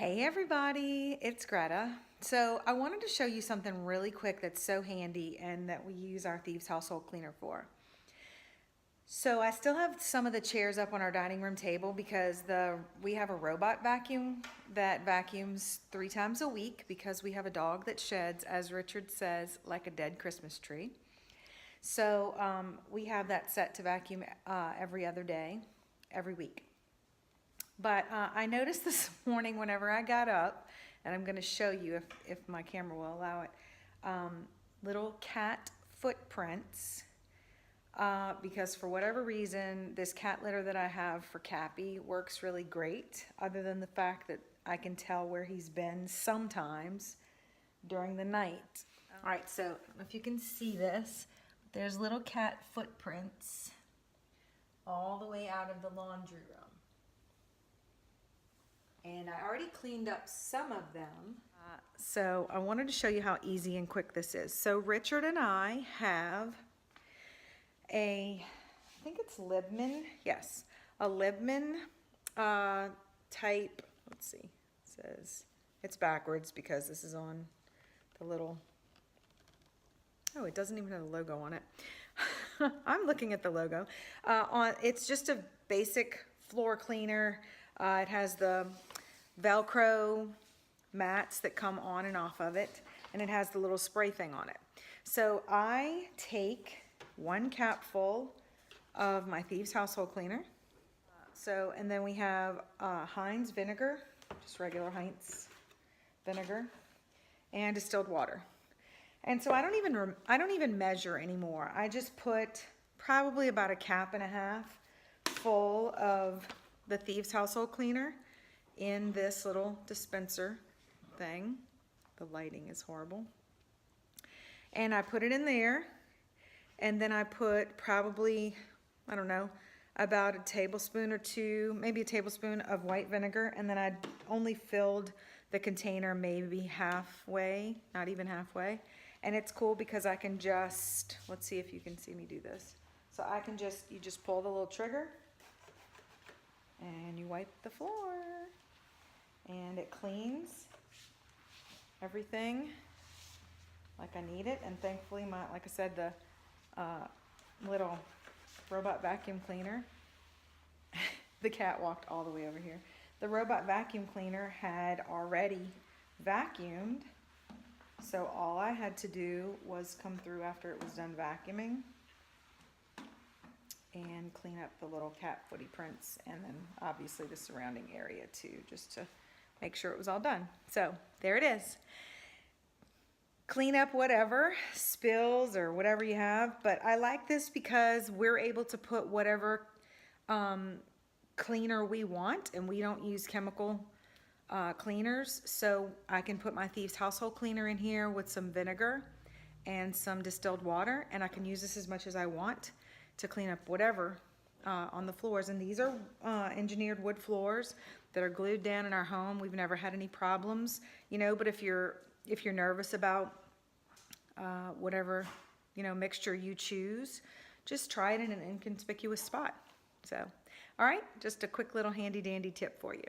Hey everybody, it's Greta. So I wanted to show you something really quick that's so handy and that we use our Thieves Household Cleaner for. So I still have some of the chairs up on our dining room table because we have a robot vacuum that vacuums 3 times a week because we have a dog that sheds, as Richard says, like a dead Christmas tree. So we have that set to vacuum every other day, every week. But I noticed this morning whenever I got up, and I'm going to show you if my camera will allow it, little cat footprints because for whatever reason, this cat litter that I have for Cappy works really great, other than the fact that I can tell where he's been sometimes during the night. All right, so I don't know if you can see this. There's little cat footprints all the way out of the laundry room. And I already cleaned up some of them. So I wanted to show you how easy and quick this is. So Richard and I have I think it's Libman, yes, a Libman type, let's see, it says, it's backwards because this is on the little, oh, it doesn't even have a logo on it. I'm looking at the logo. It's just a basic floor cleaner. It has the Velcro mats that come on and off of it, and it has the little spray thing on it. So I take 1 capful of my Thieves Household Cleaner. And then we have Heinz vinegar, just regular Heinz vinegar, and distilled water. And so I don't even measure anymore. I just put probably about 1.5 cups full of the Thieves Household Cleaner in this little dispenser thing. The lighting is horrible. And I put it in there, and then I put probably, I don't know, about 1 tablespoon or 2, maybe 1 tablespoon of white vinegar, and then I only filled the container maybe halfway, not even halfway. And it's cool because I can just, let's see if you can see me do this. So I can you just pull the little trigger, and you wipe the floor, and it cleans everything like I need it. And thankfully, like I said, the little robot vacuum cleaner, the cat walked all the way over here. The robot vacuum cleaner had already vacuumed, so all I had to do was come through after it was done vacuuming and clean up the little cat footy prints, and then obviously the surrounding area too, just to make sure it was all done. So there it is. Clean up whatever spills or whatever you have, but I like this because we're able to put whatever cleaner we want, and we don't use chemical cleaners. So I can put my Thieves Household Cleaner in here with some vinegar and some distilled water, and I can use this as much as I want to clean up whatever on the floors. And these are engineered wood floors that are glued down in our home. We've never had any problems, you know, but if you're nervous about whatever, you know, mixture you choose, just try it in an inconspicuous spot. So, all right, just a quick little handy dandy tip for you.